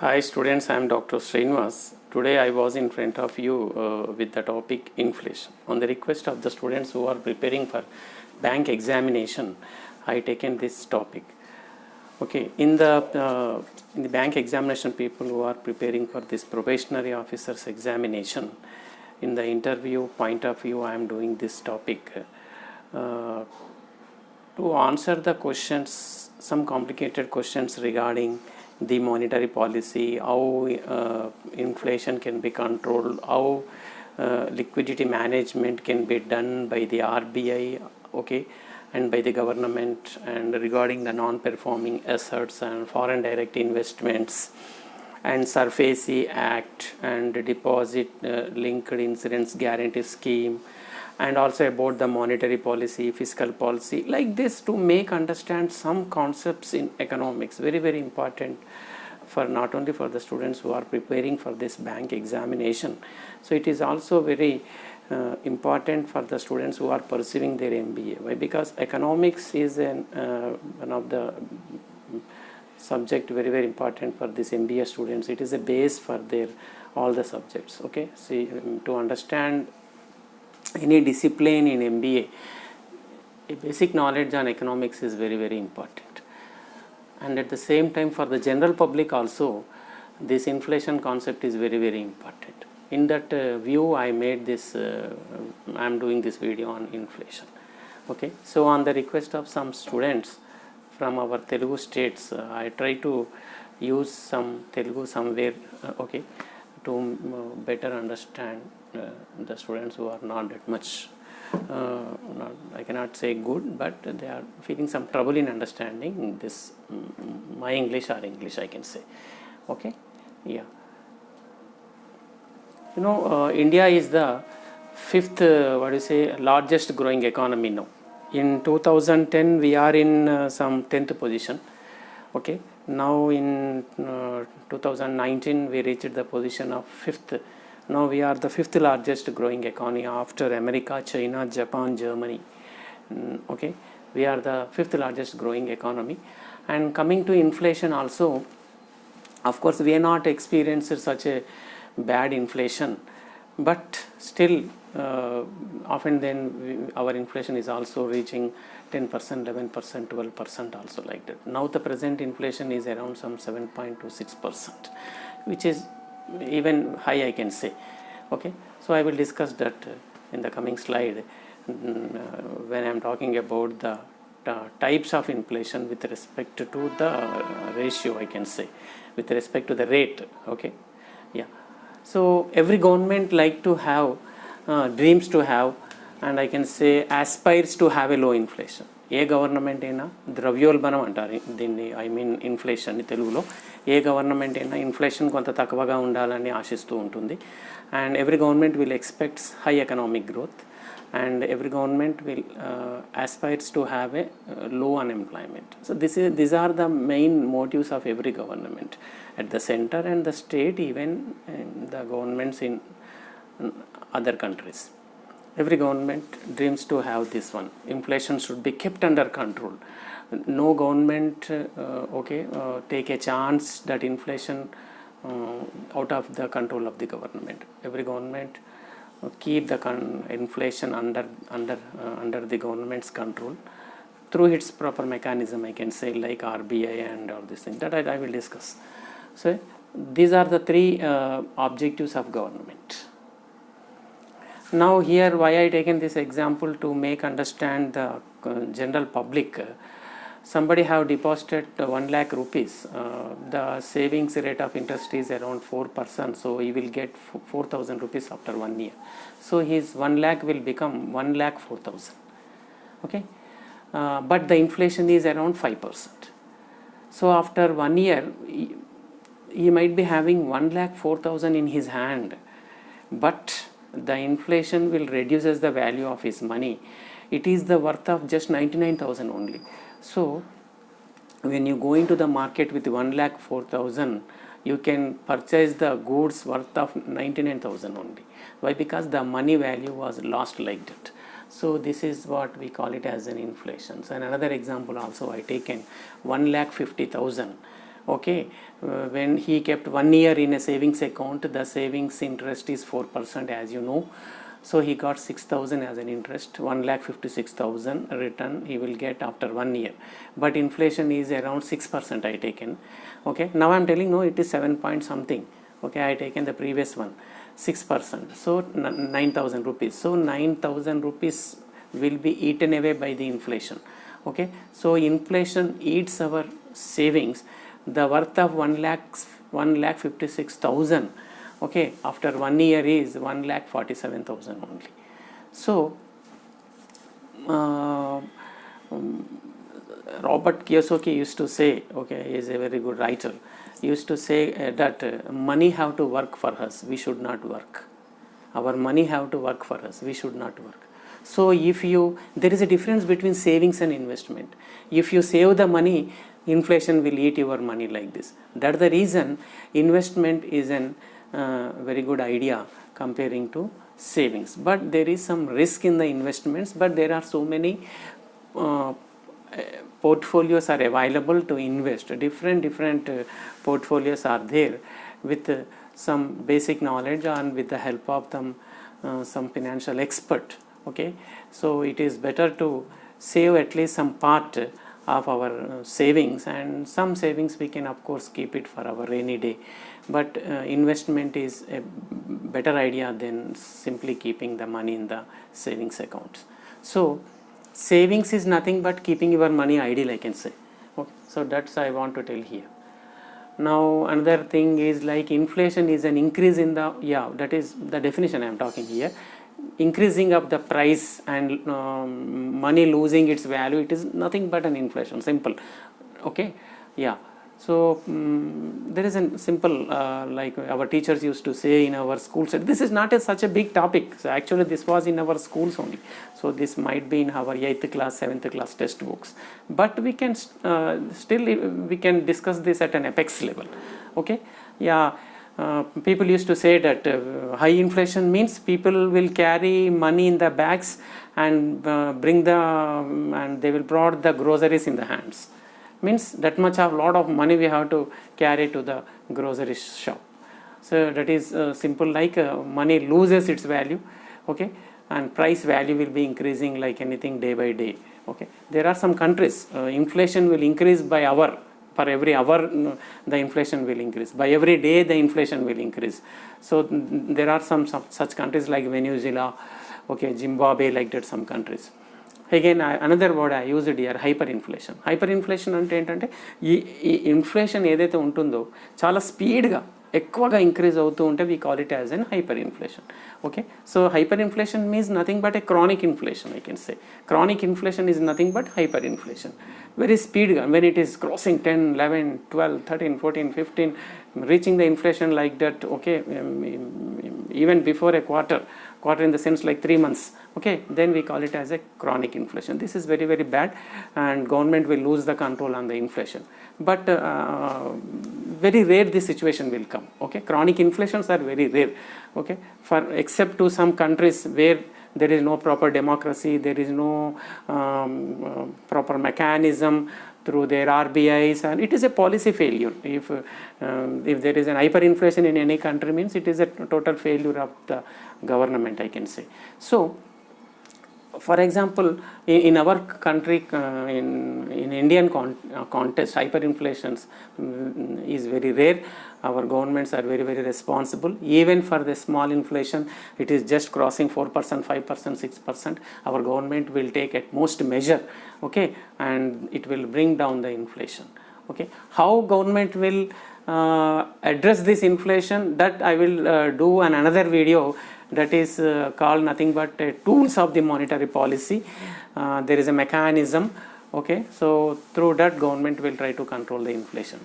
Hi students, I am Dr. Srinivas. Today I was in front of you with the topic inflation. On the request of the students who are preparing for bank examination, I taken this topic. Okay, in the bank examination, people who are preparing for this probationary officers examination, in the interview point of view, I am doing this topic to answer the questions, some complicated questions regarding the monetary policy, how inflation can be controlled, how liquidity management can be done by the RBI, okay, and by the government, and regarding the non-performing assets and foreign direct investments and SARFAESI Act and deposit linked insurance guarantee scheme, and also about the monetary policy, fiscal policy, like this, to make understand some concepts in economics, very important for not only for the students who are preparing for this bank examination. So it is also very important for the students who are pursuing their MBA. Why? Because economics is one of the subject very important for this MBA students. It is a base for their all the subjects. Okay, see, to understand any discipline in MBA, a basic knowledge on economics is very important. And at the same time, for the general public also, this inflation concept is very important. In that view, I made this, I am doing this video on inflation. Okay, so on the request of some students from our Telugu states, I try to use some Telugu somewhere, okay, to better understand the students who are not that much, I cannot say good, but they are feeling some trouble in understanding this, my English or English, I can say. Okay, yeah. You know, India is the fifth, largest growing economy now. In 2010, we are in some 10th position. Okay, now in 2019, we reached the position of 5th. Now we are the 5th largest growing economy after America, China, Japan, Germany. Okay, we are the 5th largest growing economy. And coming to inflation also, of course, we are not experienced such a bad inflation, but still often then our inflation is also reaching 10%, 11%, 12% also like that. Now the present inflation is around some 7.26%, which is even high, I can say. Okay, so I will discuss that in the coming slide when I am talking about the types of inflation with respect to the ratio, I can say, with respect to the rate. Okay, yeah. So every government like to have, dreams to have, and I can say aspires to have a low inflation. A government అయినా ద్రవ్యోల్బణం అంటారు దీన్ని, I mean inflation తెలుగులో. ఏ government అయినా inflation కొంత తక్కువగా ఉండాలని ఆశిస్తూ ఉంటుంది. And every government will expects high economic growth, and every government will aspires to have a low unemployment. So these are the main motives of every government at the center and the state, even the governments in other countries. Every government dreams to have this one. Inflation should be kept under control. No government take a chance that inflation out of the control of the government. Every government keep the inflation under the government's control through its proper mechanism, I can say, like RBI and all these things that I will discuss. So these are the three objectives of government. Now here, why I taken this example to make understand the general public. Somebody have deposited 1 lakh rupees. The savings rate of interest is around 4%, so he will get 4,000 rupees after 1 year. So his 1 lakh will become 1 lakh 4,000. Okay, but the inflation is around 5%. So after 1 year, he might be having 1 lakh 4,000 in his hand, but the inflation will reduces the value of his money. It is the worth of just 99,000 only. So when you go into the market with 1 lakh 4,000, you can purchase the goods worth of 99,000 only. Why? Because the money value was lost like that. So this is what we call it as an inflation. So another example also I taken 1 lakh 50,000 Okay, when he kept 1 year in a savings account, the savings interest is 4%, as you know. So he got 6,000 as an interest, 1,56,000 return he will get after 1 year. But inflation is around 6% I taken. Okay, now I'm telling no, it is 7 point something. Okay, I taken the previous one, 6%. So 9,000 rupees. So 9,000 rupees will be eaten away by the inflation. Okay, so inflation eats our savings. The worth of 1,56,000, okay, after 1 year is 1,47,000 only. So Robert Kiyosaki used to say, okay, he is a very good writer, he used to say that money have to work for us, we should not work. Our money have to work for us, we should not work. So if you, there is a difference between savings and investment. If you save the money, inflation will eat your money like this. That's the reason investment is an very good idea comparing to savings. But there is some risk in the investments, but there are so many portfolios are available to invest. Different portfolios are there with some basic knowledge and with the help of some financial expert. Okay, so it is better to save at least some part of our savings, and some savings we can of course keep it for our rainy day, but investment is a better idea than simply keeping the money in the savings accounts. So savings is nothing but keeping your money idle, I can say. Okay, so that's I want to tell here. Now another thing is like inflation is an increase in the, yeah, that is the definition I am talking here, increasing of the price and money losing its value. It is nothing but an inflation, simple. Okay, yeah. So there is a simple like our teachers used to say in our schools, this is not such a big topic. So actually this was in our schools only, so this might be in our 8th class 7th class textbooks, but we can still we can discuss this at an apex level. Okay, yeah. People used to say that high inflation means people will carry money in the bags and bring the and they will brought the groceries in the hands. Means that much of lot of money we have to carry to the grocery shop. So that is simple, like money loses its value. Okay, and price value will be increasing like anything day by day. Okay, there are some countries inflation will increase by hour. For every hour the inflation will increase, by every day the inflation will increase. So there are some such countries like Venezuela, okay, Zimbabwe, like that, some countries. Again another word I used here, hyperinflation. Hyperinflation అంటే ఏంటంటే ఈ inflation ఏదైతే ఉంటుందో చాలా స్పీడ్గా ఎక్కువగా increase అవుతూ ఉంటే we call it as an hyperinflation. Okay, so hyperinflation means nothing but a chronic inflation, I can say. Chronic inflation is nothing but hyperinflation. Very speed, when it is crossing 10, 11, 12, 13, 14, 15, reaching the inflation like that, okay, even before a quarter in the sense like 3 months, okay, then we call it as a chronic inflation. This is very, very bad, and government will lose the control on the inflation. But very rare this situation will come. Okay, chronic inflations are very rare. Okay, for except to some countries where there is no proper democracy, there is no proper mechanism through their RBIs, and it is a policy failure. If there is an hyperinflation in any country, means it is a total failure of the government, I can say. So for example, in our country, in Indian context, hyperinflations is very rare. Our governments are very, very responsible. Even for the small inflation, it is just crossing 4%, 5%, 6%. Our government will take at most measure, okay, and it will bring down the inflation. Okay, how government will address this inflation, that I will do another video. That is called nothing but tools of the monetary policy. There is a mechanism. Okay, so through that government will try to control the inflation.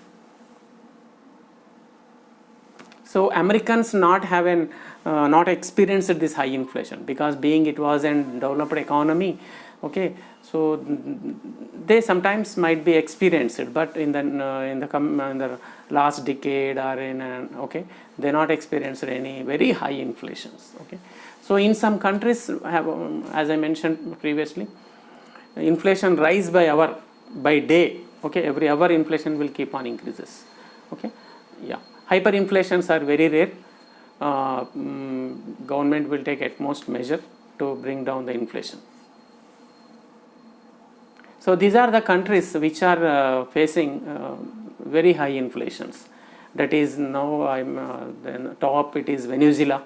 So Americans not experienced this high inflation, because being it was a developed economy. Okay, so they sometimes might be experienced, but in the last decade or okay, they not experienced any very high inflations. Okay, so in some countries have, as I mentioned previously, inflation rise by hour, by day. Okay, every hour inflation will keep on increases. Okay, yeah, hyperinflations are very rare. Government will take utmost measure to bring down the inflation. So these are the countries which are facing very high inflations. That is now then top it is Venezuela,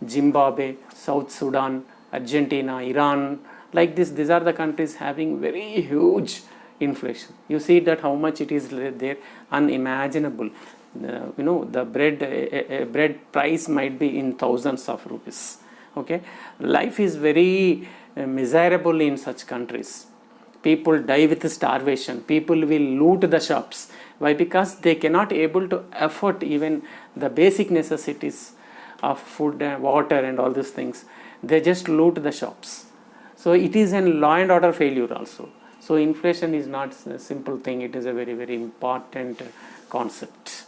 Zimbabwe, South Sudan, Argentina, Iran. Like this, these are the countries having very huge inflation. You see that how much it is there, unimaginable. The bread price might be in thousands of rupees. Okay, life is very miserable in such countries. People die with starvation. People will loot the shops. Why? Because they cannot able to afford even the basic necessities of food and water and all these things. They just loot the shops. So it is a law and order failure also. So inflation is not a simple thing. It is a very, very important concept.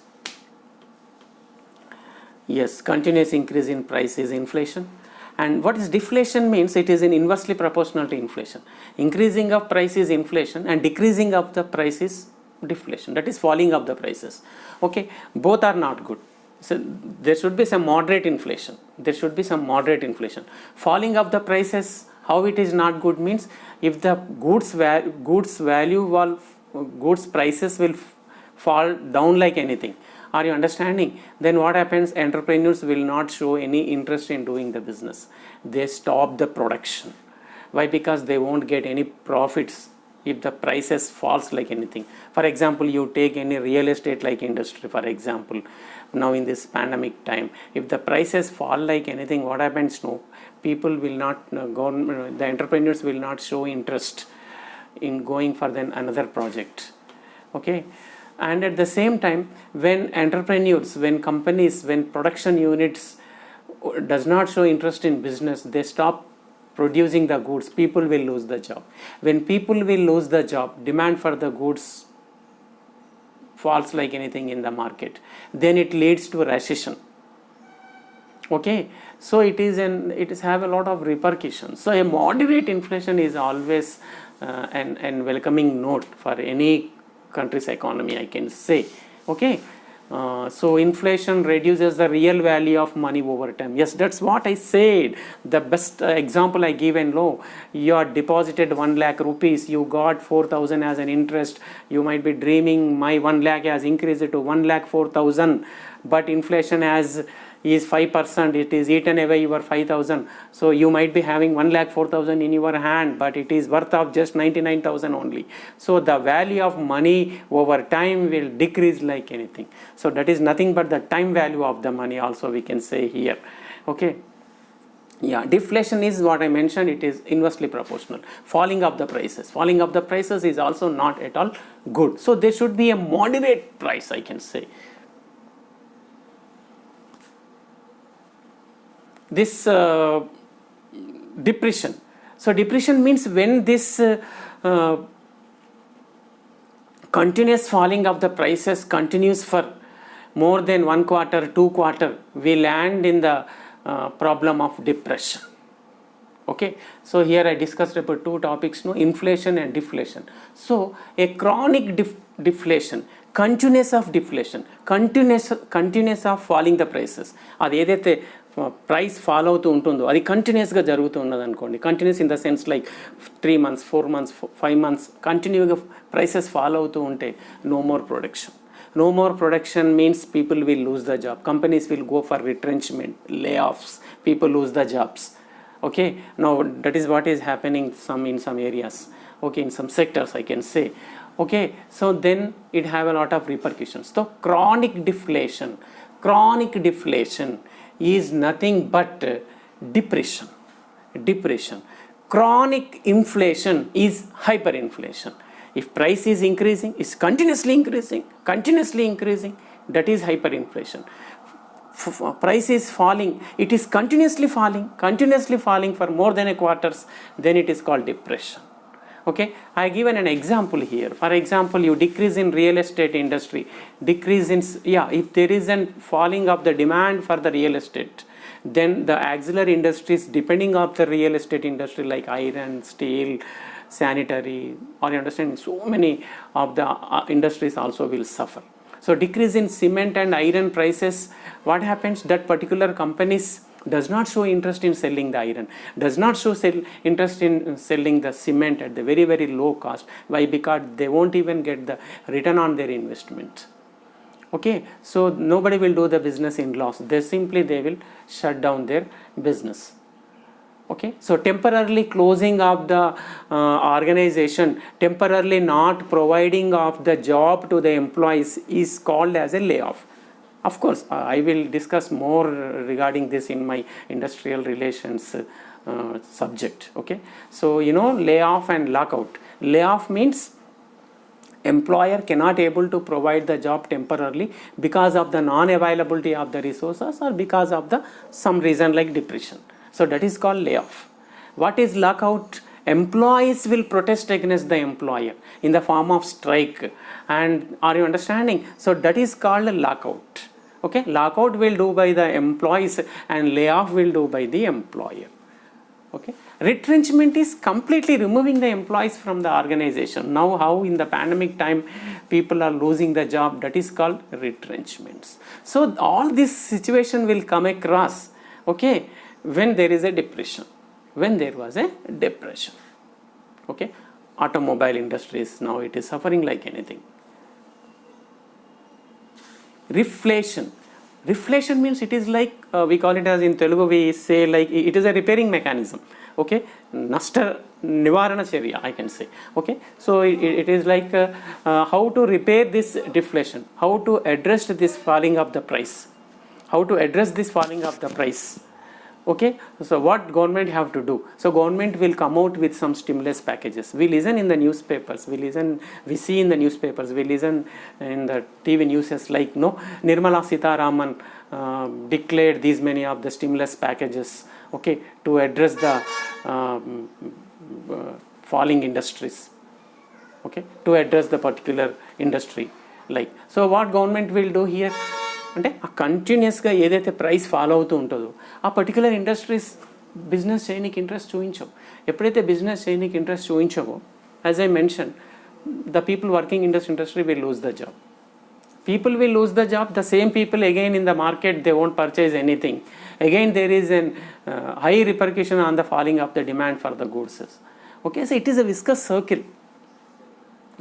Yes, continuous increase in price is inflation. And what is deflation means? It is inversely proportional to inflation. Increasing of price is inflation and decreasing of the price is deflation. That is falling of the prices. Okay, both are not good. So there should be some moderate inflation. There should be some moderate inflation. Falling of the prices, how it is not good means if the goods prices will fall down like anything. Are you understanding? Then what happens? Entrepreneurs will not show any interest in doing the business. They stop the production. Why? Because they won't get any profits if the prices falls like anything. For example, you take any real estate like industry, for example, now in this pandemic time, if the prices fall like anything, what happens? No, people will not, the entrepreneurs will not show interest in going for then another project. Okay. And at the same time, when entrepreneurs, when companies, when production units does not show interest in business, they stop producing the goods, people will lose the job. When people will lose the job, demand for the goods falls like anything in the market. Then it leads to a recession. Okay, so it is have a lot of repercussions. So a moderate inflation is always an welcoming note for any country's economy, I can say. Okay, so inflation reduces the real value of money over time. Yes, that's what I said. The best example I give and low, you are deposited 1 lakh rupees, you got 4,000 as an interest. You might be dreaming my 1 lakh has increased to 1 lakh 4,000, but inflation is 5%, it is eaten away your 5,000. So you might be having 1 lakh 4,000 in your hand, but it is worth of just 99,000 only. So the value of money over time will decrease like anything. So that is nothing but the time value of the money also we can say here. Okay. Yeah, deflation is what I mentioned, it is inversely proportional. Falling of the prices. Falling of the prices is also not at all good. So there should be a moderate price, I can say. This depression. So depression means when this continuous falling of the prices continues for more than 1 quarter, 2 quarter, we land in the problem of depression. Okay, so here I discussed about 2 topics, no, inflation and deflation. So a chronic deflation, continuous of deflation, continuous of falling the prices. అది ఏదైతే price follow అవుతూ ఉంటుందో అది కంటిన్యూస్గా జరుగుతూ ఉన్నది అనుకోండి. Continuous in the sense like 3 months, 4 months, 5 months కంటిన్యూగా ప్రైసెస్ ఫాలో అవుతూ ఉంటే no more production. No more production means people will lose the job. Companies will go for retrenchment, layoffs, people lose the jobs. Okay, now that is what is happening in some areas. Okay, in some sectors I can say. Okay, so then it have a lot of repercussions. So chronic deflation is nothing but depression. Chronic inflation is hyperinflation. If price is increasing, is continuously increasing, that is hyperinflation. Price is falling, it is continuously falling for more than a quarters, then it is called depression. Okay, I given an example here. For example, you decrease in real estate industry, if there is a falling of the demand for the real estate, then the auxiliary industries depending on the real estate industry like iron, steel, sanitary, or you understand, so many of the industries also will suffer. So decrease in cement and iron prices, what happens? That particular companies does not show interest in selling the iron, does not show interest in selling the cement at the very, very low cost. Why? Because they won't even get the return on their investment. Okay, so nobody will do the business in loss. They will shut down their business. Okay, so temporarily closing of the organization, temporarily not providing of the job to the employees is called as a layoff. Of course, I will discuss more regarding this in my industrial relations subject. Okay, so layoff and lockout. Layoff means employer cannot able to provide the job temporarily because of the non-availability of the resources or because of the some reason like depression. So that is called layoff. What is lockout? Employees will protest against the employer in the form of strike. And are you understanding? So that is called a lockout. Okay, lockout will do by the employees and layoff will do by the employer. Okay, retrenchment is completely removing the employees from the organization. Now how in the pandemic time people are losing the job, that is called retrenchments. So all this situation will come across, okay, when there is a depression, when there was a depression. Okay, automobile industries, now it is suffering like anything. Reflation. Reflation means it is like, we call it as in Telugu, we say like it is a repairing mechanism. Okay, Nasta Nivarana Charya, I can say. Okay, so it is like how to repair this deflation, how to address this falling of the price, how to address this falling of the price. Okay, so what government have to do? So government will come out with some stimulus packages. We listen in the newspapers, we see in the newspapers, we listen in the TV news like Nirmala Sitharaman declared these many of the stimulus packages, okay, to address the falling industries, okay, to address the particular industry. Like, so what government will do here? అంటే ఆ కంటిన్యూస్గా ఏదైతే price follow అవుతూ ఉంటుందో ఆ particular industries business చేయడానికి interest చూపించవు. ఎప్పుడైతే బిజినెస్ చేయడానికి ఇంట్రెస్ట్ చూపించవో, as I mention, the people working in this industry will lose the job. People will lose the job. The same people again in the market, they won't purchase anything. Again there is an high repercussion on the falling of the demand for the goods. Okay, so it is a viscous circle.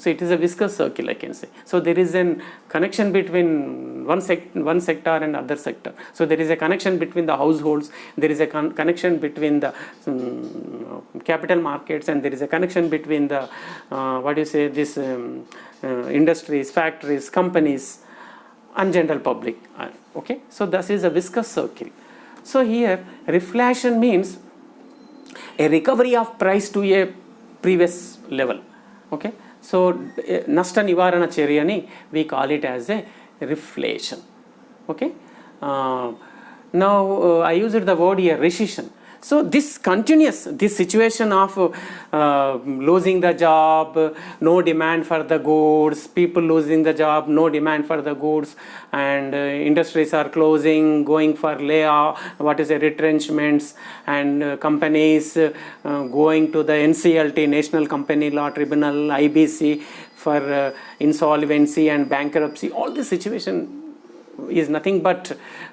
So it is a viscous circle, I can say. So there is a connection between one sector and other sector. So there is a connection between the households, there is a connection between the capital markets, and there is a connection between the industries, factories, companies, and general public. Okay, so this is a viscous circle. So here reflation means a recovery of price to a previous level. Okay, so Nasta Nivarana Charyani, we call it as a reflation. Okay, now I used the word here recession. So this situation of losing the job, no demand for the goods, people losing the job, no demand for the goods, and industries are closing, going for layoff, retrenchments, and companies going to the NCLT, National Company Law Tribunal, IBC, for insolvency and bankruptcy. All this situation is nothing but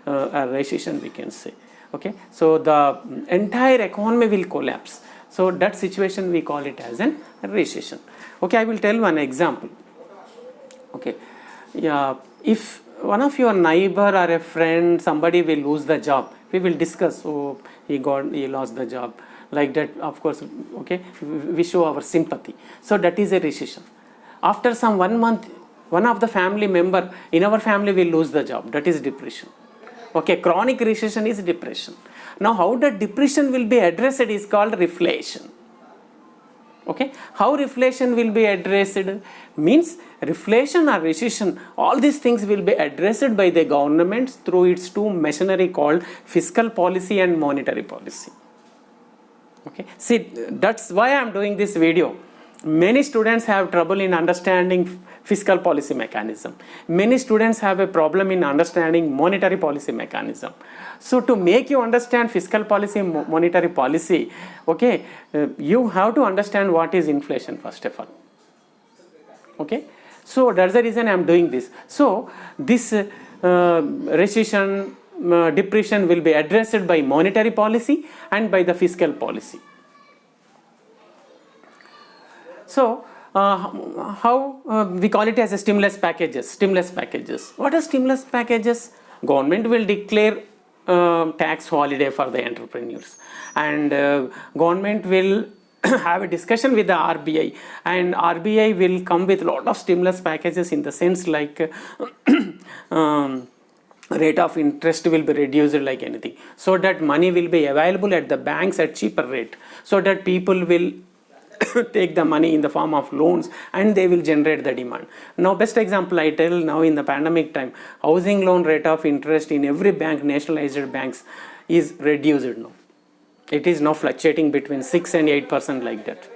a recession, we can say. Okay, so the entire economy will collapse. So that situation we call it as a recession. Okay, I will tell one example. Okay, yeah, if one of your neighbor or a friend, somebody will lose the job, we will discuss, oh, he lost the job, like that. Of course, okay, we show our sympathy. So that is a recession. After some 1 month, one of the family member in our family will lose the job. That is depression. Okay, chronic recession is depression. Now how that depression will be addressed is called reflation. Okay, how reflation will be addressed means reflation or recession, all these things will be addressed by the government through its two machinery called fiscal policy and monetary policy. Okay, see, that's why I am doing this video. Many students have trouble in understanding fiscal policy mechanism. Many students have a problem in understanding monetary policy mechanism. So to make you understand fiscal policy, monetary policy, okay, you have to understand what is inflation first of all. Okay, So that's the reason I am doing this. So this recession, depression will be addressed by monetary policy and by the fiscal policy. So how we call it as a stimulus packages. Stimulus packages. What are stimulus packages? Government will declare tax holiday for the entrepreneurs, and government will have a discussion with the RBI, and RBI will come with a lot of stimulus packages in the sense like rate of interest will be reduced like anything, so that money will be available at the banks at cheaper rate, so that people will take the money in the form of loans and they will generate the demand. Now best example I tell, now in the pandemic time, housing loan rate of interest in every bank, nationalized banks, is reduced now. It is now fluctuating between 6 and 8% like that.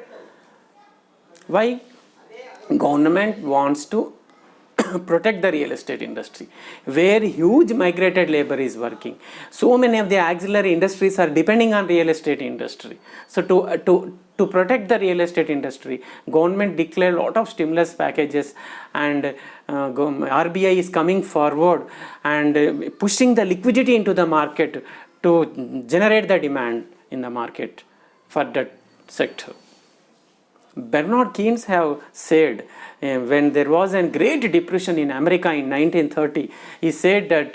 Why? Government wants to protect the real estate industry, where huge migrated labor is working. So many of the auxiliary industries are depending on real estate industry. So to protect the real estate industry, government declared a lot of stimulus packages, and RBI is coming forward and pushing the liquidity into the market to generate the demand in the market for that sector. Bernard Keynes have said, when there was a great depression in America in 1930, he said that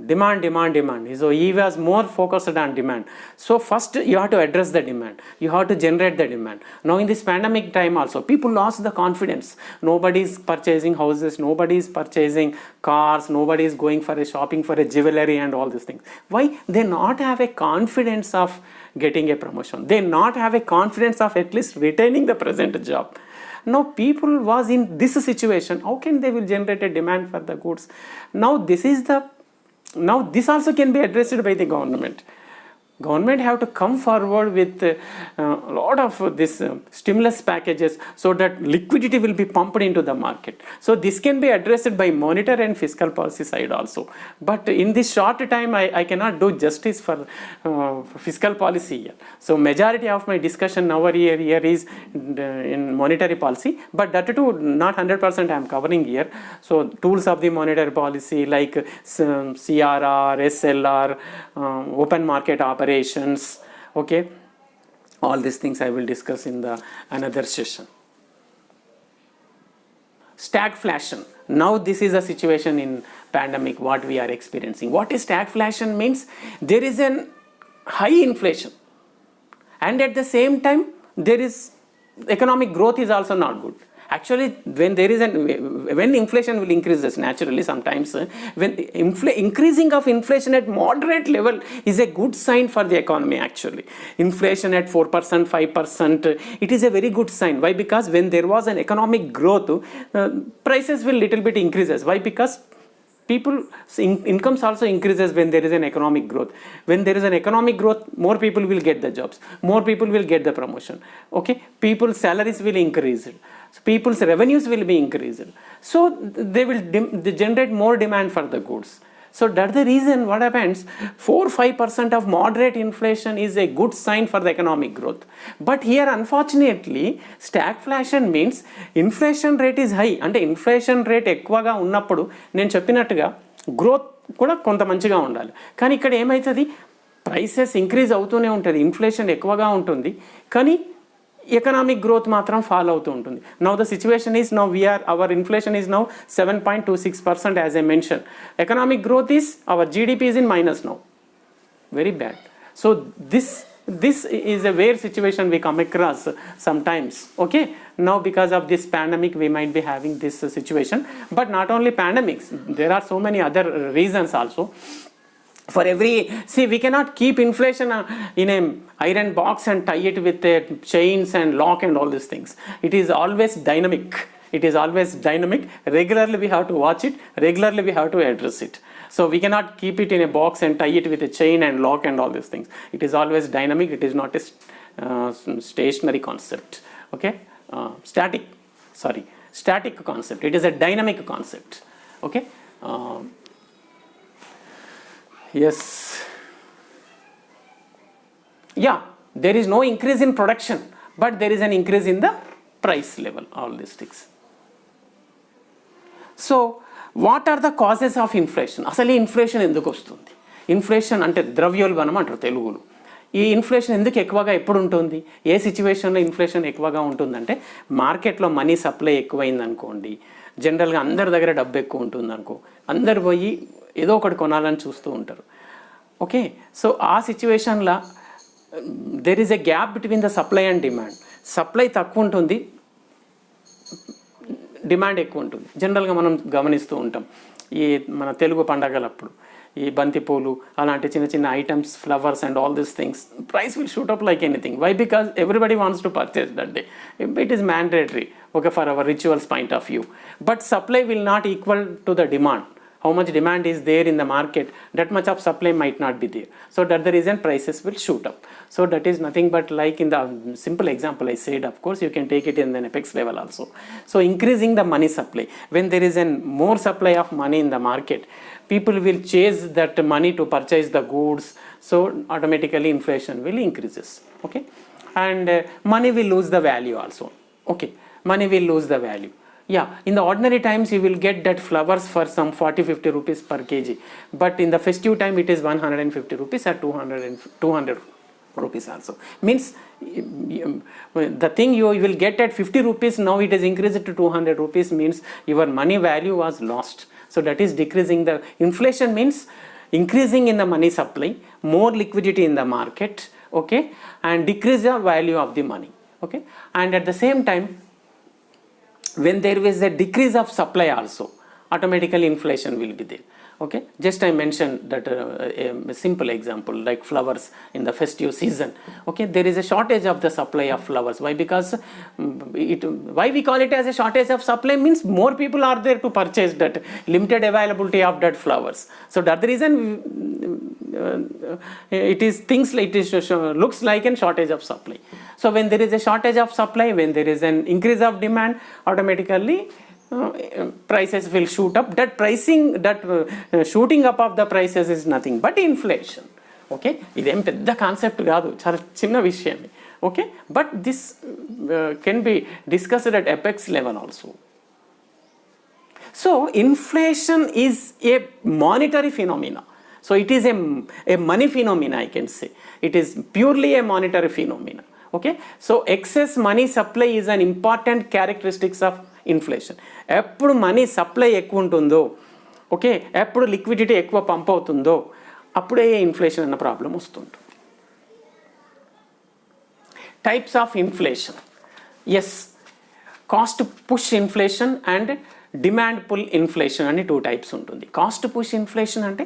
demand. So he was more focused on demand. So first you have to address the demand. You have to generate the demand. Now in this pandemic time also, people lost the confidence. Nobody is purchasing houses, nobody is purchasing cars, nobody is going for a shopping for a jewelry and all these things. Why? They not have a confidence of getting a promotion. They not have a confidence of at least retaining the present job. Now people was in this situation. How can they will generate a demand for the goods? Now this also can be addressed by the government. Government have to come forward with a lot of this stimulus packages, so that liquidity will be pumped into the market. So this can be addressed by monetary and fiscal policy side also. But in this short time, I cannot do justice for fiscal policy here. So majority of my discussion now here is in monetary policy, but that too not 100% I am covering here. So tools of the monetary policy like CRR, SLR, open market operations, okay, all these things I will discuss in the another session. Stagflation. Now this is a situation in pandemic what we are experiencing. What is stagflation means? There is an high inflation, and at the same time there is economic growth is also not good. Actually, when inflation will increase naturally sometimes, when increasing of inflation at moderate level is a good sign for the economy actually. Inflation at 4%, 5%, it is a very good sign. Why? Because when there was an economic growth, prices will little bit increases. Why? Because people's incomes also increases when there is an economic growth. When there is an economic growth, more people will get the jobs, more people will get the promotion. Okay, people's salaries will increase. So people's revenues will be increased. So they will generate more demand for the goods. So that's the reason what happens, 4-5% of moderate inflation is a good sign for the economic growth. But here unfortunately stagflation means inflation rate is high. అంటే inflation rate ఎక్కువగా ఉన్నప్పుడు నేను చెప్పినట్టుగా growth కూడా కొంత మంచిగా ఉండాలి. కానీ ఇక్కడ ఏమవుతుంది, ప్రైసెస్ ఇంక్రీజ్ అవుతూనే ఉంటుంది, ఇన్ఫ్లేషన్ ఎక్కువగా ఉంటుంది, కానీ economic growth matram fall అవుతూ ఉంటుంది. Now the situation is, now our inflation is now 7.26% as I mentioned. Economic growth is, our GDP is in minus now. Very bad. So this is a rare situation we come across sometimes. Okay, now because of this pandemic we might be having this situation, but not only pandemics, there are so many other reasons also. For we cannot keep inflation in an iron box and tie it with chains and lock and all these things. It is always dynamic. Regularly we have to watch it. Regularly we have to address it. So we cannot keep it in a box and tie it with a chain and lock and all these things. It is always dynamic. It is not a stationary concept. Okay, static concept. It is a dynamic concept. Okay. Yes. Yeah, there is no increase in production, but there is an increase in the price level, all these things. So what are the causes of inflation? అసలు ఈ inflation ఎందుకు వస్తుంది? Inflation అంటే ద్రవ్యోల్బణం అంటారు తెలుగులో. ఈ inflation ఎందుకు ఎక్కువగా ఎప్పుడు ఉంటుంది? ఏ సిచ్యువేషన్లో ఇన్ఫ్లేషన్ ఎక్కువగా ఉంటుందంటే మార్కెట్లో మనీ సప్లై ఎక్కువైంది అనుకోండి, జనరల్గా అందరి దగ్గర డబ్బు ఎక్కువ ఉంటుంది అనుకో, అందరు పోయి ఏదో ఒకటి కొనాలని చూస్తూ ఉంటారు. ఓకే, సో ఆ సిచ్యువేషన్లో there is a gap between the supply and demand. Supply తక్కువ ఉంటుంది, డిమాండ్ ఎక్కువ ఉంటుంది. జనరల్గా మనం గమనిస్తూ ఉంటాం ఈ మన తెలుగు పండగలప్పుడు ఈ బంతిపూలు అలాంటి చిన్న చిన్న items, flowers and all these things, price will shoot up like anything. Why? Because everybody wants to purchase that day. It is mandatory, okay, for our rituals point of view. But supply will not equal to the demand. How much demand is there in the market, that much of supply might not be there. So that's the reason prices will shoot up. So that is nothing but like in the simple example I said, of course you can take it in the apex level also. So increasing the money supply. When there is a more supply of money in the market, people will chase that money to purchase the goods. So automatically inflation will increases. Okay, and money will lose the value also. Okay, money will lose the value. Yeah, in the ordinary times you will get that flowers for some 40-50 rupees per kg, but in the festive time it is 150 rupees or 200 rupees also. Means the thing you will get at 50 rupees, now it is increased to 200 rupees, means your money value was lost. So that is decreasing. The inflation means increasing in the money supply, more liquidity in the market, okay, and decrease the value of the money. Okay, and at the same time, when there is a decrease of supply also, automatically inflation will be there. Okay, just I mentioned that a simple example like flowers in the festive season. Okay, there is a shortage of the supply of flowers. Why? Because why we call it as a shortage of supply means more people are there to purchase that, limited availability of that flowers. So that's the reason it is things like it is looks like a shortage of supply. So when there is a shortage of supply, when there is an increase of demand, automatically prices will shoot up. That pricing, that shooting up of the prices is nothing but inflation. Okay, ఇదేం పెద్ద concept కాదు, చాలా చిన్న విషయమే. Okay, but this can be discussed at apex level also. So inflation is a monetary phenomena. So it is a money phenomena, I can say. It is purely a monetary phenomena. Okay, so excess money supply is an important characteristics of inflation. ఎప్పుడు money supply ఎక్కువ ఉంటుందో, okay, ఎప్పుడు liquidity ఎక్కువ pump అవుతుందో అప్పుడే inflation అన్న problem వస్తుంటుంది. Types of inflation. Yes, cost push inflation and demand pull inflation అని 2 టైప్స్ ఉంటుంది. కాస్ట్ పుష్ ఇన్ఫ్లేషన్ అంటే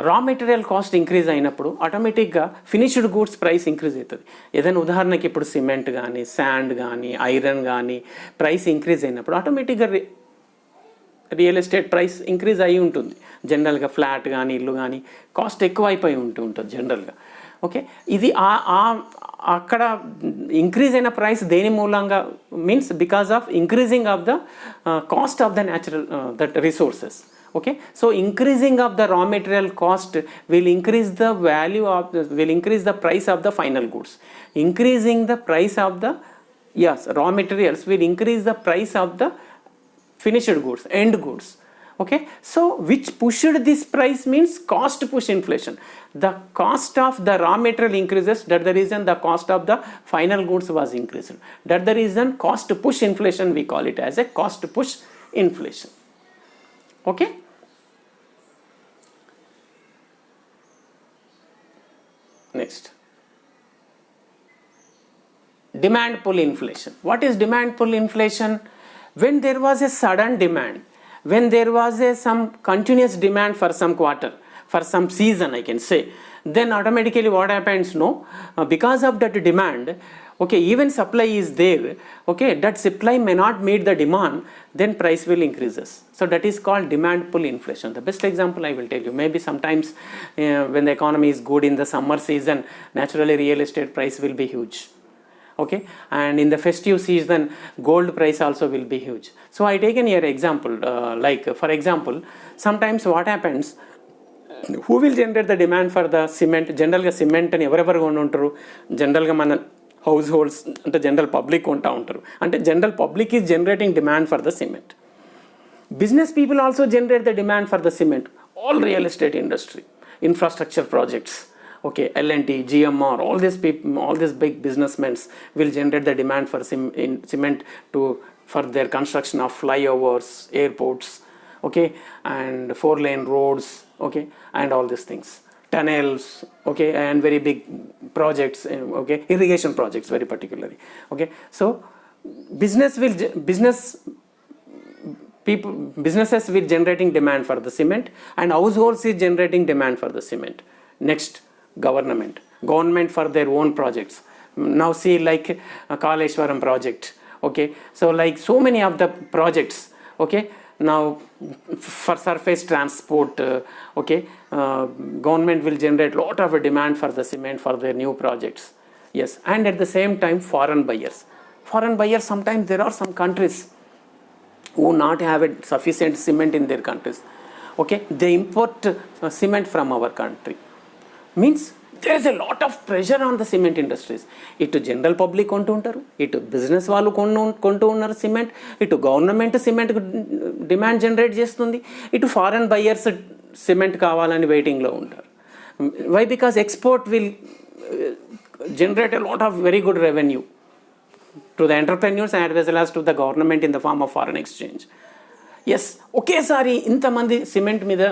రా మెటీరియల్ కాస్ట్ ఇంక్రీజ్ అయినప్పుడు ఆటోమేటిక్గా ఫినిష్డ్ గూడ్స్ ప్రైస్ ఇంక్రీజ్ అవుతుంది. ఏదైనా ఉదాహరణకి ఇప్పుడు సిమెంట్ కానీ, శాండ్ కానీ, ఐరన్ కానీ ప్రైస్ ఇంక్రీజ్ అయినప్పుడు ఆటోమేటిక్గా రియల్ ఎస్టేట్ ప్రైస్ ఇంక్రీజ్ అయి ఉంటుంది. జనరల్గా ఫ్లాట్ కానీ, ఇల్లు కానీ కాస్ట్ ఎక్కువ అయిపోయి ఉంటుంది జనరల్గా. ఓకే, ఇది అక్కడ ఇంక్రీజ్ అయిన ప్రైస్ దేని మూలంగా means because of increasing of the cost of the natural that resources. Okay, so increasing of the raw material cost will increase the value of will increase the price of the final goods. Increasing the price of the raw materials will increase the price of the finished goods, end goods. Okay, so which pushed this price means cost push inflation. The cost of the raw material increases, that's the reason the cost of the final goods was increased. That's the reason cost push inflation, we call it as a cost push inflation. Okay, next, demand pull inflation. What is demand pull inflation? When there was a sudden demand, when there was some continuous demand for some quarter, for some season, I can say, then automatically what happens? Because of that demand, okay, even supply is there, okay, that supply may not meet the demand, then price will increases. So that is called demand pull inflation. The best example I will tell you, maybe sometimes when the economy is good in the summer season, naturally real estate price will be huge. Okay, and in the festive season gold price also will be huge. So I taken here example like for example, sometimes what happens, who will generate the demand for the cement? General cement and ఎవరెవరు కొని ఉంటారు? జనరల్గా మన house holds అంటే general public కొంటా ఉంటారు. అంటే general public is generating demand for the cement. Business people also generate the demand for the cement. All real estate industry, infrastructure projects, okay, L&T, GMR, all these people, all these big businessmen will generate the demand for cement for their construction of flyovers, airports, okay, and 4-lane roads, okay, and all these things, tunnels, okay, and very big projects, okay, irrigation projects very particularly, okay. So businesses will generating demand for the cement, and households is generating demand for the cement. Next, government for their own projects. Now see, like Kaleshwaram project, okay, so like so many of the projects, okay, now for surface transport, okay, government will generate lot of demand for the cement for their new projects. Yes, and at the same time foreign buyers, sometimes there are some countries who not have a sufficient cement in their countries, okay, they import cement from our country. Means there is a lot of pressure on the cement industries. ఇటు general public కొంటూ ఉంటారు, ఇటు business వాళ్ళు కొంటూ ఉన్నారు cement, ఇటు government cement demand generate చేస్తుంది, ఇటు ఫారెన్ బయర్స్ సిమెంట్ కావాలని వెయిటింగ్లో ఉంటారు. Why? Because export will generate a lot of very good revenue to the entrepreneurs and as well as to the government in the form of foreign exchange. Yes, ఒకేసారి ఇంతమంది cement మీద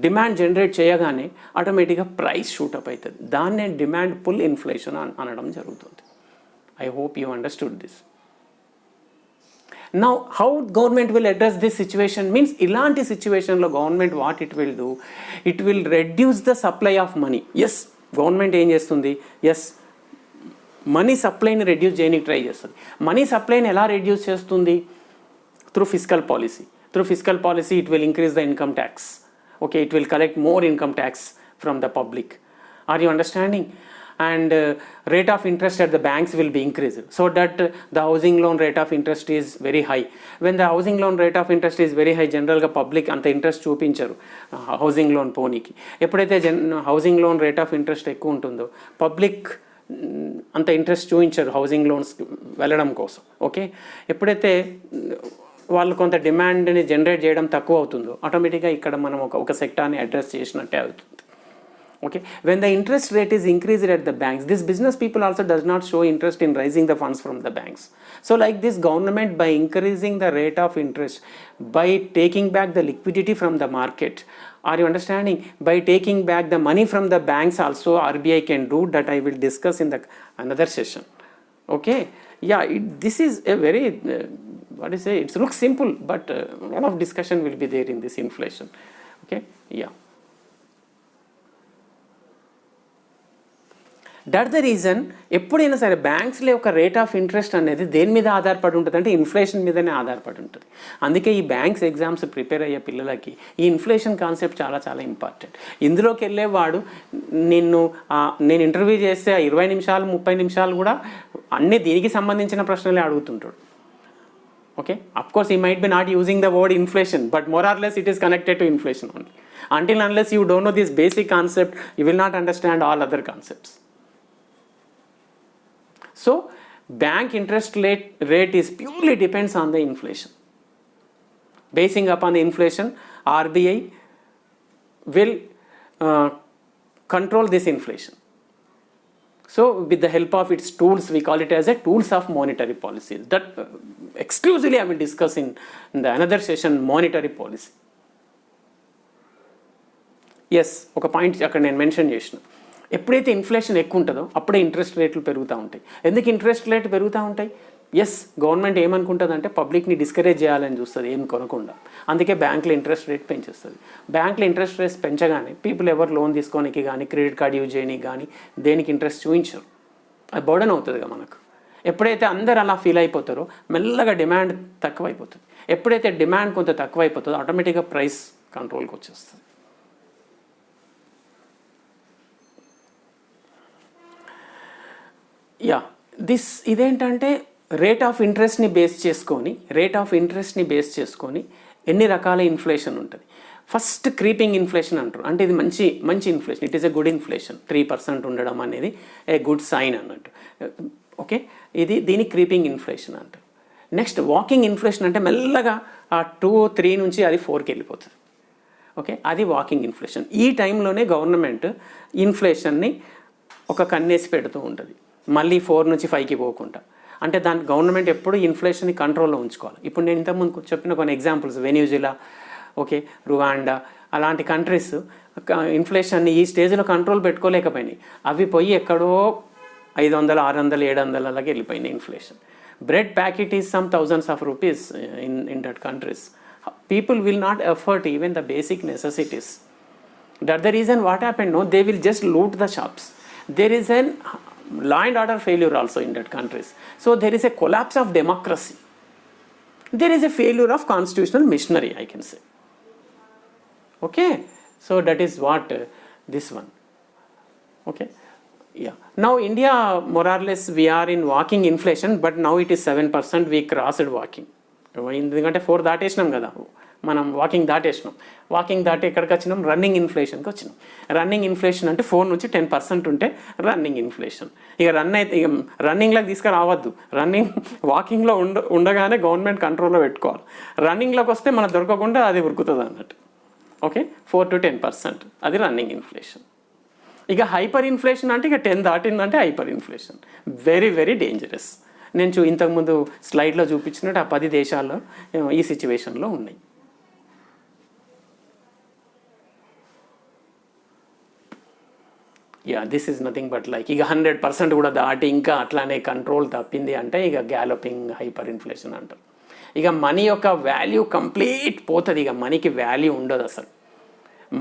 demand generate చేయగానే ఆటోమేటిక్గా price shoot up అవుతుంది. దాన్నే demand pull inflation అనడం జరుగుతుంది. I hope you understood this. Now how government will address this situation means, ఇలాంటి సిచ్యువేషన్లో government what it will do, it will reduce the supply of money. Yes, government ఏం చేస్తుంది, yes money సప్లైని reduce చేయడానికి try చేస్తుంది. Money సప్లైని ఎలా reduce చేస్తుంది? Through fiscal policy it will increase the income tax, okay, it will collect more income tax from the public. Are you understanding? And rate of interest at the banks will be increased so that the housing loan rate of interest is very high. When the housing loan rate of interest is very high, general ga public anta interest చూపించరు housing loan పోనీకి. ఎప్పుడైతే housing loan rate of interest ఎక్కువ ఉంటుందో public అంత interest చూపించారు housing loans వెళ్ళడం కోసం, okay. ఎప్పుడైతే వాళ్ళు కొంత డిమాండ్ని జనరేట్ చేయడం తక్కువ అవుతుందో ఆటోమేటిక్గా ఇక్కడ మనం ఒక సెక్టార్ని అడ్రస్ చేసినట్టే అవుతుంది, okay. When the interest rate is increased at the banks, this business people also does not show interest in raising the funds from the banks. So like this government, by increasing the rate of interest, by taking back the liquidity from the market, are you understanding, by taking back the money from the banks also RBI can do that. I will discuss in the another session, okay. Yeah, this is a very what do you say, it looks simple but a lot of discussion will be there in this inflation, okay. Yeah, that the reason ఎప్పుడైనా సరే బ్యాంక్స్లో ఒక rate of interest అనేది దేని మీద ఆధారపడి ఉంటుంది అంటే inflation మీదనే ఆధారపడి ఉంటుంది. అందుకే ఈ బ్యాంక్స్ ఎగ్జామ్స్ ప్రిపేర్ అయ్యే పిల్లలకి ఈ ఇన్ఫ్లేషన్ కాన్సెప్ట్ చాలా చాలా ఇంపార్టెంట్. ఇందులోకి వెళ్ళేవాడు నేను ఇంటర్వ్యూ చేస్తే 20 నిమిషాలు 30 నిమిషాలు కూడా అన్నీ దీనికి సంబంధించిన ప్రశ్నలే అడుగుతుంటాడు, okay. Of course he might be not using the word inflation, but more or less it is connected to inflation only. Until unless you don't know this basic concept, you will not understand all other concepts. So bank interest rate is purely depends on the inflation. Basing upon the inflation, RBI will control this inflation. So with the help of its tools, we call it as a tools of monetary policy. That exclusively I will discuss in the another session, monetary policy. Yes, ఒక point అక్కడ నేను mention చేసిన, ఎప్పుడైతే inflation ఎక్కువ ఉంటుందో అప్పుడే interest రేట్లు పెరుగుతూ ఉంటాయి. ఎందుకు ఇంట్రెస్ట్ రేట్లు పెరుగుతూ ఉంటాయి? ఎస్, గవర్నమెంట్ ఏమనుకుంటుంది అంటే పబ్లిక్ని డిస్కరేజ్ చేయాలని చూస్తుంది ఏం కొనకుండా. అందుకే బ్యాంకులో ఇంట్రెస్ట్ రేట్ పెంచేస్తుంది. బ్యాంకులో ఇంట్రెస్ట్ రేట్స్ పెంచగానే పీపుల్ ఎవరు లోన్ తీసుకోనికి కానీ క్రెడిట్ కార్డ్ యూజ్ చేయడానికి కానీ దేనికి ఇంట్రెస్ట్ చూపించరు. అది బర్డన్ అవుతుందిగా మనకు. ఎప్పుడైతే అందరు అలా ఫీల్ అయిపోతారో మెల్లగా డిమాండ్ తక్కువైపోతుంది. ఎప్పుడైతే డిమాండ్ కొంత తక్కువైపోతుందో ఆటోమేటిక్గా ప్రైస్ కంట్రోల్కి వచ్చేస్తుంది. యా, ఇదేంటంటే రేట్ ఆఫ్ ఇంట్రెస్ట్ని బేస్ చేసుకొని ఎన్ని రకాల ఇన్ఫ్లేషన్ ఉంటుంది. ఫస్ట్ క్రీపింగ్ ఇన్ఫ్లేషన్ అంటారు, అంటే ఇది మంచి inflation, it is a good inflation. 3% ఉండడం అనేది ఏ గుడ్ సైన్ అన్నట్టు, ఓకే. దీని క్రీపింగ్ ఇన్ఫ్లేషన్ అంటారు. నెక్స్ట్ వాకింగ్ ఇన్ఫ్లేషన్, అంటే మెల్లగా ఆ 2-3 నుంచి అది 4కి వెళ్ళిపోతుంది. ఓకే, అది వాకింగ్ ఇన్ఫ్లేషన్. ఈ టైంలోనే గవర్నమెంట్ ఇన్ఫ్లేషన్ని ఒక కన్నేసి పెడుతూ ఉంటుంది, మళ్ళీ 4 నుంచి 5కి పోకుండా. అంటే దాని గవర్నమెంట్ ఎప్పుడు ఇన్ఫ్లేషన్ని కంట్రోల్లో ఉంచుకోవాలి. ఇప్పుడు నేను ఇంతకుముందు చెప్పిన కొన్ని ఎగ్జాంపుల్స్, వెనిజులా, ఓకే, రువాండా, అలాంటి కంట్రీస్ ఇన్ఫ్లేషన్ని ఈ స్టేజ్లో కంట్రోల్ పెట్టుకోలేకపోయినాయి. అవి పోయి ఎక్కడో 500, 600, 700 అలాగే వెళ్ళిపోయినాయి inflation. Bread packet is some thousands of rupees in that countries. People will not afford even the basic necessities. That's the reason what happened, no, they will just loot the shops. There is an law and order failure also in that countries. So there is a collapse of democracy. There is a failure of constitutional machinery, I can say. Okay, so that is what this one. Okay, yeah. Now India, more or less, we are in walking inflation, but now it is 7%. We crossed walking. ఎందుకంటే 4 దాటేసినాం కదా, మనం walking దాటి ఎక్కడికి వచ్చినాం, running ఇన్ఫ్లేషన్కి వచ్చినాం. Running inflation అంటే 4 నుంచి 10% ఉంటే రన్నింగ్ ఇన్ఫ్లేషన్. ఇక రన్నింగ్లోకి తీసుకురావద్దు. వాకింగ్లో ఉండగానే గవర్నమెంట్ కంట్రోల్లో పెట్టుకోవాలి. రన్నింగ్లోకి వస్తే మనకు దొరకకుండా అది ఉరుకుతుంది అన్నట్టు. ఓకే, 4 to 10% అది రన్నింగ్ ఇన్ఫ్లేషన్. ఇక హైపర్ ఇన్ఫ్లేషన్ అంటే ఇక 10 దాటిందంటే hyper inflation. Very very dangerous. నేను ఇంతకుముందు స్లైడ్లో చూపించినట్టు ఆ 10 దేశాల్లో ఈ సిచ్యువేషన్లో ఉన్నాయి. This is nothing but like ఇక 100% కూడా దాటి ఇంకా అట్లానే కంట్రోల్ తప్పింది అంటే ఇక గ్యాలపింగ్ హైపర్ ఇన్ఫ్లేషన్ అంటారు. ఇక మనీ యొక్క వాల్యూ కంప్లీట్ పోతుంది. ఇక మనీకి వాల్యూ ఉండదు అసలు.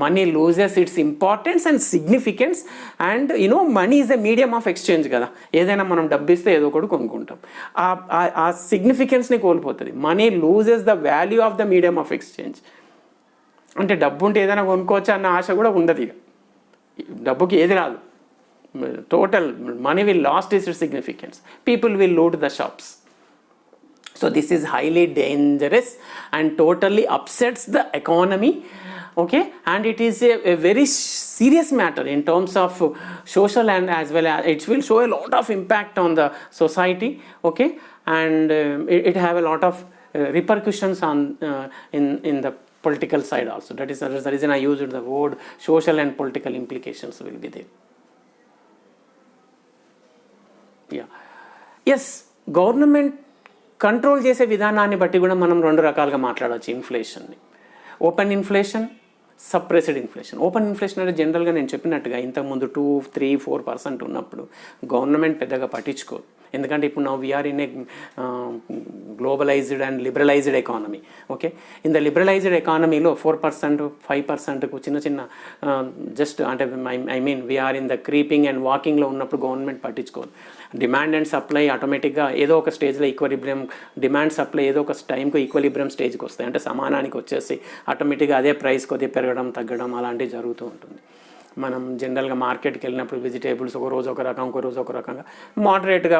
Money loses its importance and significance. And money is a medium of exchange కదా. ఏదైనా మనం డబ్బు ఇస్తే ఏదో ఒకటి కొనుక్కుంటాం. ఆ సిగ్నిఫికెన్స్ని కోల్పోతుంది. Money loses the value of the medium of exchange. అంటే డబ్బు ఉంటే ఏదైనా కొనుక్కోవచ్చు అన్న ఆశ కూడా ఉండదు. ఇక డబ్బుకి ఏది రాదు. Total money will lost its significance. People will loot the shops. So this is highly dangerous and totally upsets the economy. Okay, and it is a very serious matter in terms of social, and as well as it will show a lot of impact on the society. Okay, and it have a lot of repercussions on in the political side also. That is the reason I used the word social and political implications will be there. Yeah, yes, government control చేసే విధానాన్ని బట్టి కూడా మనం 2 రకాలుగా మాట్లాడవచ్చు ఇన్ఫ్లేషన్ని. Open inflation, suppressed inflation. Open inflation అంటే జనరల్గా నేను చెప్పినట్టుగా ఇంతకుముందు 2, 3, 4% ఉన్నప్పుడు గవర్నమెంట్ పెద్దగా పట్టించుకోదు. ఎందుకంటే ఇప్పుడు now we're in a globalised and liberalised economy. Okay, in the liberalised ఎకానమీలో 4%, 5%కు చిన్న జస్ట్ అంటే I mean we're in the creeping and వాకింగ్లో ఉన్నప్పుడు గవర్నమెంట్ పట్టించుకోదు. డిమాండ్ అండ్ సప్లై ఆటోమేటిక్గా ఏదో ఒక స్టేజ్లో ఈక్వలిబ్రియం, డిమాండ్ సప్లై ఏదో ఒక టైంకు ఈక్వలిబ్రియం స్టేజ్కి వస్తాయి. అంటే సమానానికి వచ్చేసి ఆటోమేటిక్గా అదే ప్రైస్ కొద్దిగా పెరగడం తగ్గడం అలాంటివి జరుగుతూ ఉంటుంది. మనం జనరల్గా మార్కెట్కి వెళ్ళినప్పుడు వెజిటేబుల్స్ ఒక రోజు ఒక రకం, ఒక రోజు ఒక రకంగా మోడరేట్గా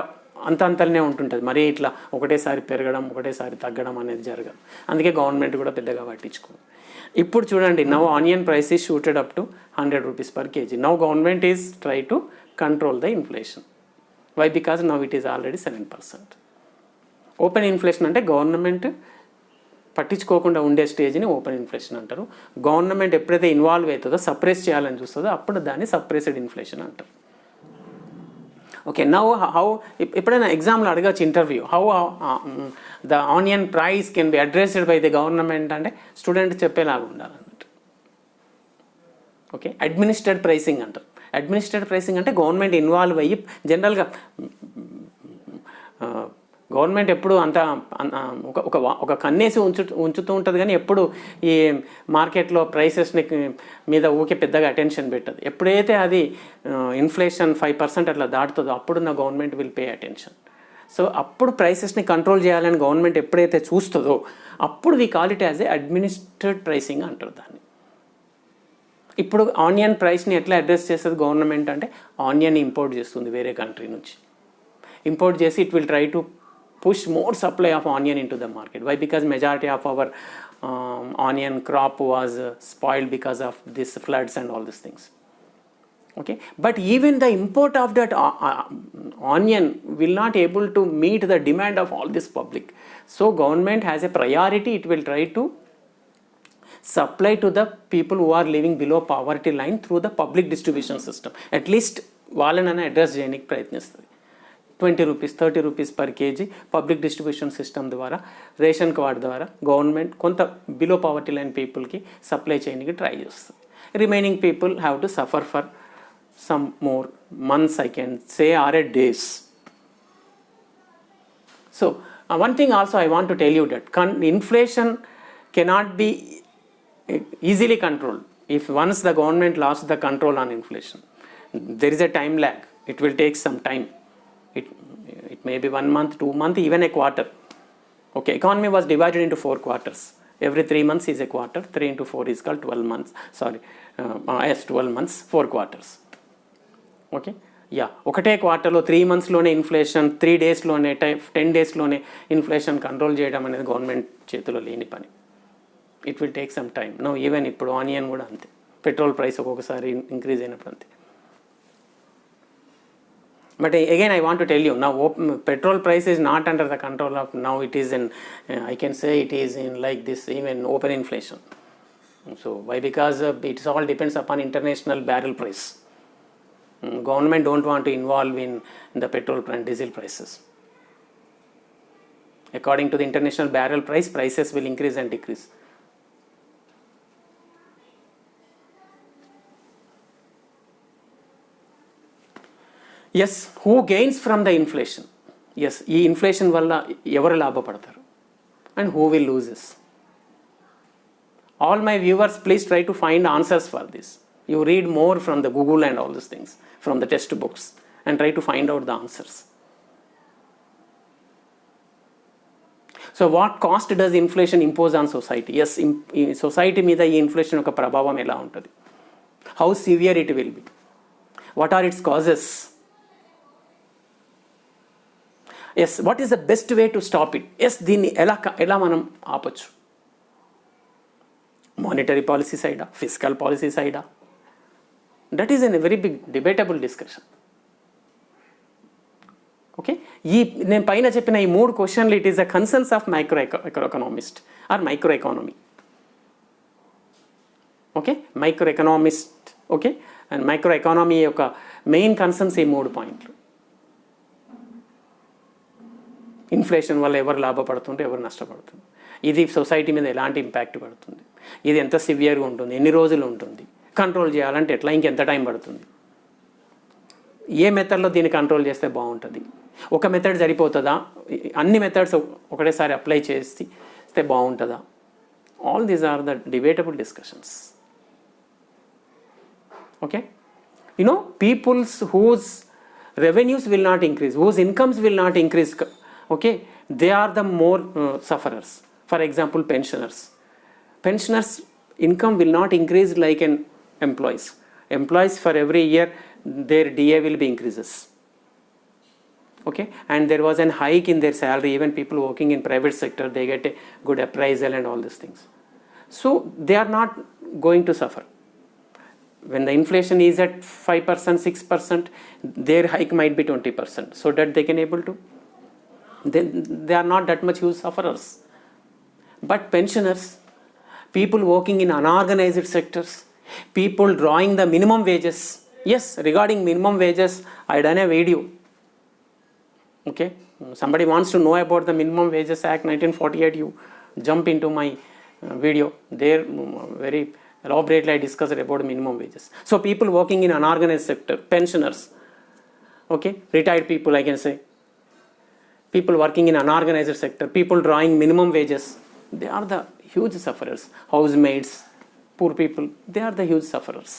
అంతనే ఉంటుంటుంది. మరీ ఇట్లా ఒకటేసారి పెరగడం ఒకటేసారి తగ్గడం అనేది జరగదు. అందుకే గవర్నమెంట్ కూడా పెద్దగా పట్టించుకోదు. ఇప్పుడు చూడండి, now onion price is shooted up to 100 rupees per kg. Now government is try to control the inflation. Why? Because now it is already 7%. Open inflation అంటే గవర్నమెంట్ పట్టించుకోకుండా ఉండే స్టేజ్ని ఓపెన్ ఇన్ఫ్లేషన్ అంటారు. గవర్నమెంట్ ఎప్పుడైతే ఇన్వాల్వ్ అవుతుందో, suppress చేయాలని చూస్తుందో అప్పుడు దాన్ని సప్రెస్డ్ ఇన్ఫ్లేషన్ అంటారు. ఓకే, నౌ హౌ ఎప్పుడైనా ఎగ్జామ్లో అడగచ్చు interview, how the onion price can be addressed by the government అంటే స్టూడెంట్ చెప్పేలాగా ఉండాలన్నట్టు. ఓకే, అడ్మినిస్ట్రేడ్ ప్రైసింగ్ అంటారు. అడ్మినిస్ట్రేటివ్ ప్రైసింగ్ అంటే గవర్నమెంట్ ఇన్వాల్వ్ అయ్యి, జనరల్గా గవర్నమెంట్ ఎప్పుడు అంత ఒక కన్నేసి ఉంచుతూ ఉంటుంది, కానీ ఎప్పుడు ఈ మార్కెట్లో ప్రైసెస్ని మీద ఊకే పెద్దగా అటెన్షన్ పెట్టదు. ఎప్పుడైతే అది ఇన్ఫ్లేషన్ 5% అట్లా దాటుతుందో అప్పుడు నా government will pay attention. So అప్పుడు ప్రైసెస్ని కంట్రోల్ చేయాలని గవర్నమెంట్ ఎప్పుడైతే చూస్తుందో అప్పుడు we call it as a administrative pricing అంటారు దాన్ని. ఇప్పుడు ఆనియన్ ప్రైస్ని ఎట్లా అడ్రస్ చేస్తుంది గవర్నమెంట్ అంటే, ఆనియన్ ఇంపోర్ట్ చేస్తుంది వేరే కంట్రీ నుంచి. ఇంపోర్ట్ చేసి it will try to push more supply of onion into the market. Why? Because majority of our onion crop was spoiled because of this floods and all these things. Okay, but even the import of that onion will not able to meet the demand of all this public. So government has a priority, it will try to supply to the people who are living below poverty line through the public distribution system. At least వాళ్ళని address చేయడానికి ప్రయత్నిస్తుంది. 20 rupees 30 rupees per KG public distribution system ద్వారా ration card ద్వారా government కొంత below poverty line పీపుల్కి supply చేయడానికి try చేస్తుంది. Remaining people have to suffer for some more months, I can say, or days. So one thing also I want to tell you that inflation cannot be easily controlled. If once the government lost the control on inflation, there is a time lag. It will take some time. It may be 1 month, 2 months, even a quarter. Okay, economy was divided into 4 quarters. Every 3 months is a quarter. 3 into 4 is called 12 months. Sorry, yes, 12 months, 4 quarters. Okay yeah ఒకటే క్వార్టర్లో 3 మంత్స్లోనే inflation 3 డేస్లోనే 10 డేస్లోనే inflation control చేయడం అనేది government చేతిలో లేని పని. It will take some time. No even ఇప్పుడు ఆనియన్ కూడా అంతే, పెట్రోల్ ప్రైస్ ఒక్కొక్కసారి ఇంక్రీజ్ అయినప్పుడు అంతే. But again I want to tell you, నా petrol price is not under the control of now. It is in, I can say it is in like this even open inflation. So why? Because it's all depends upon international barrel price. Government don't want to involve in the petrol and diesel prices. According to the international barrel price, prices will increase and decrease. Yes, who gains from the inflation? Yes, ఈ inflation వల్ల ఎవరు లాభపడతారు and who will lose this? All my viewers, please try to find answers for this. You read more from the Google and all these things, from the textbooks, and try to find out the answers. So what cost does inflation impose on society? Yes, society మీద ఈ inflation యొక్క ప్రభావం ఎలా ఉంటుంది? How severe it will be? What are its causes? Yes, what is the best way to stop it? Yes, దీన్ని ఎలా మనం ఆపచ్చు? మానిటరీ పాలసీ సైడా, ఫిజికల్ పాలసీ సైడా? That is a very big debatable discussion. Okay, ఈ నేను పైన చెప్పిన ఈ 3 క్వశ్చన్లు it is the concerns of micro economist or micro economy. Okay, micro economist. Okay, and micro economy యొక్క మెయిన్ కన్సర్న్స్ ఈ 3 పాయింట్లు. ఇన్ఫ్లేషన్ వల్ల ఎవరు లాభపడుతుంటే ఎవరు నష్టపడుతుంది, ఇది సొసైటీ మీద ఎలాంటి ఇంపాక్ట్ పడుతుంది, ఇది ఎంత సివియర్గా ఉంటుంది, ఎన్ని రోజులు ఉంటుంది, కంట్రోల్ చేయాలంటే ఎట్లా, ఇంకెంత టైం పడుతుంది, ఏ మెథడ్లో దీన్ని కంట్రోల్ చేస్తే బాగుంటుంది, ఒక మెథడ్ సరిపోతుందా, అన్ని మెథడ్స్ ఒకటేసారి అప్లై చేస్తే బాగుంటుందా? All these are the debatable discussions. Okay, you know peoples whose revenues will not increase, whose incomes will not increase, okay, they are the more sufferers. For example, pensioners income will not increase like an employees for every year their DA will be increases. Okay, and there was an hike in their salary. Even people working in private sector, they get a good appraisal and all these things, so they are not going to suffer. When the inflation is at 5%, 6%, their hike might be 20%, so that they can able to, they are not that much huge sufferers. But pensioners, people working in unorganized sectors, people drawing the minimum wages. Yes, regarding minimum wages, I done a video. Okay, somebody wants to know about the Minimum Wages Act 1948, you jump into my video. There very elaborately I discussed about minimum wages. So people working in unorganized sector, pensioners, okay, retired people, I can say, people working in unorganized sector, people drawing minimum wages, they are the huge sufferers. Housemaids, poor people, they are the huge sufferers.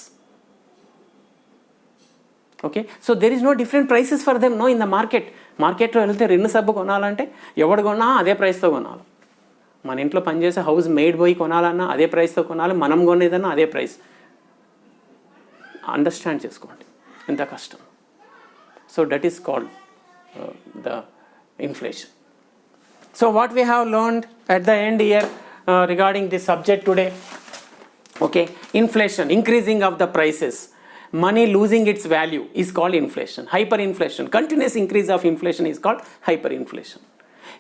Okay, so there is no different prices for them, no, in the market. మార్కెట్లో వెళ్తే రెండు సబ్బు కొనాలంటే ఎవడు కొన్నా అదే ప్రైస్తో కొనాలి. మన ఇంట్లో పనిచేసే హౌస్ మేడ్ పోయి కొనాలన్నా అదే ప్రైస్తో కొనాలి, మనం కొనేదన్నా అదే ప్రైస్. అండర్స్టాండ్ చేసుకోండి ఎంత కష్టం. So that is called the inflation. So what we have learned at the end here regarding this subject today, okay, inflation, increasing of the prices. money losing its value is called inflation. Hyperinflation, continuous increase of inflation is called hyperinflation.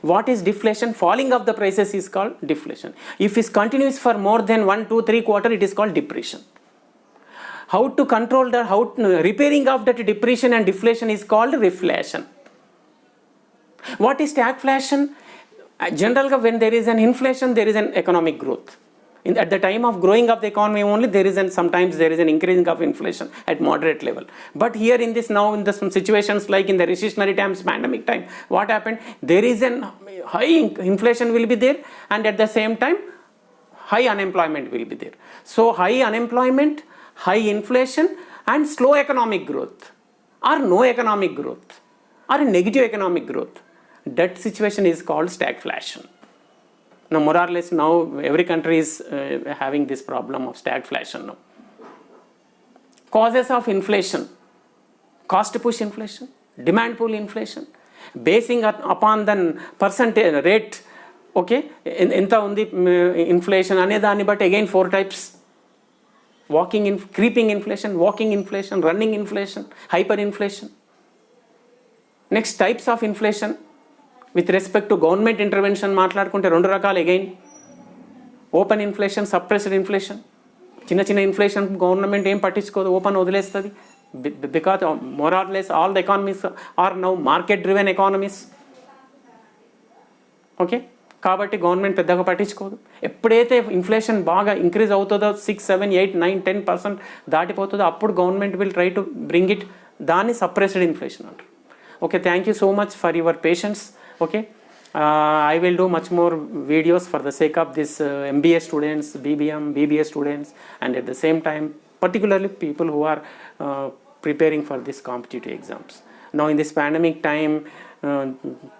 What is deflation? Falling of the prices is called deflation. If it continues for more than 1, 2, 3 quarters, it is called depression. How to control the repairing of that depression and deflation is called reflation. What is stagflation? Generally, when there is an inflation, there is an economic growth. At the time of growing of the economy only, sometimes there is an increasing of inflation at moderate level. But here in this now, in some situations like in the recessionary times, pandemic time, what happened? There is an high inflation will be there, and at the same time, high unemployment will be there. So high unemployment, high inflation, and slow economic growth, or no economic growth, or a negative economic growth. That situation is called stagflation. Now, more or less, now every country is having this problem of stagflation now. Causes of inflation: cost push inflation, demand pull inflation, basing upon the percentage rate. Okay, inta undi inflation ane dani, but again 4 types: creeping inflation, walking inflation, running inflation, hyperinflation. Next, types of inflation. With respect to government intervention మాట్లాడుకుంటే 2 రకాలు again. Open inflation, suppressed inflation. చిన్న inflation government ఏం పట్టించుకోదు, open వదిలేస్తుంది. Because more or less all the economies are now market driven economies. Okay, కాబట్టి government పెద్దగా పట్టించుకోదు. ఎప్పుడైతే ఇన్ఫ్లేషన్ బాగా ఇంక్రీజ్ అవుతుందో 6, 7, 8, 9, 10% దాటిపోతుందో అప్పుడు government will try to bring it. దాన్ని సప్రెస్డ్ ఇన్ఫ్లేషన్ అంటారు. Okay, thank you so much for your patience. Okay, I will do much more videos for the sake of this MBA students, BBM, BBA students, and at the same time, particularly people who are preparing for this competitive exams. Now in this pandemic time,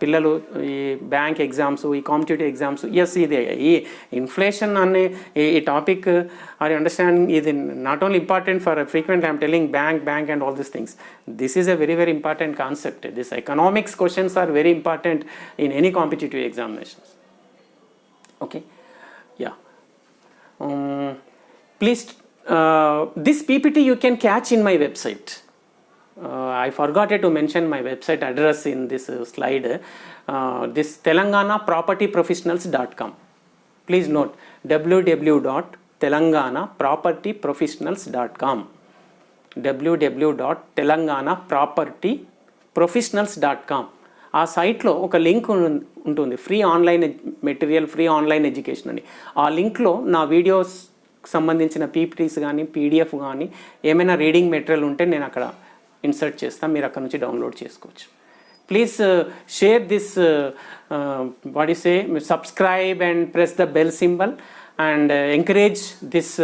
పిల్లలు ఈ bank exams, ఈ competitive exams, yes ఇది ఈ inflation అనే ఈ topic are understanding ఇది not only important for frequent I'm telling bank and all these things. This is a very important concept. This economics questions are very important in any competitive examinations. Okay, yeah, please this PPT you can catch in my website. I forgot to mention my website address in this slide. This telanganapropertyprofessionals.com. Please note www.telanganapropertyprofessionals.com. www.telanganapropertyprofessionals.com. ఆ సైట్లో ఒక link ఉంటుంది, free online material, free online education అని. ఆ లింక్లో నా videos సంబంధించిన PPTs కానీ PDF కానీ ఏమైనా రీడింగ్ మెటీరియల్ ఉంటే నేను అక్కడ ఇన్సర్ట్ చేస్తాం, మీరు అక్కడ నుంచి డౌన్లోడ్ చేసుకోవచ్చు. Please share this, what you say, subscribe and press the bell symbol and encourage this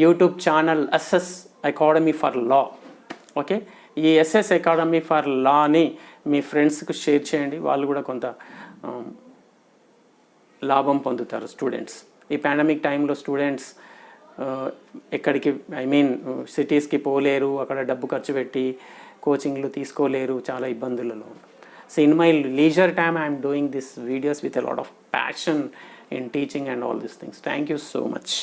YouTube channel SS Academy for Law. Okay, ఈ SS Academy for Lawని మీ ఫ్రెండ్స్కి షేర్ చేయండి, వాళ్ళు కూడా కొంత లాభం పొందుతారు స్టూడెంట్స్. ఈ పాండమిక్ టైంలో స్టూడెంట్స్ ఎక్కడికి సిటీస్కి పోలేరు, అక్కడ డబ్బు ఖర్చు పెట్టి కోచింగ్లు తీసుకోలేరు, చాలా ఇబ్బందులలో. So in my leisure time I'm doing this videos with a lot of passion in teaching and all these things. Thank you so much.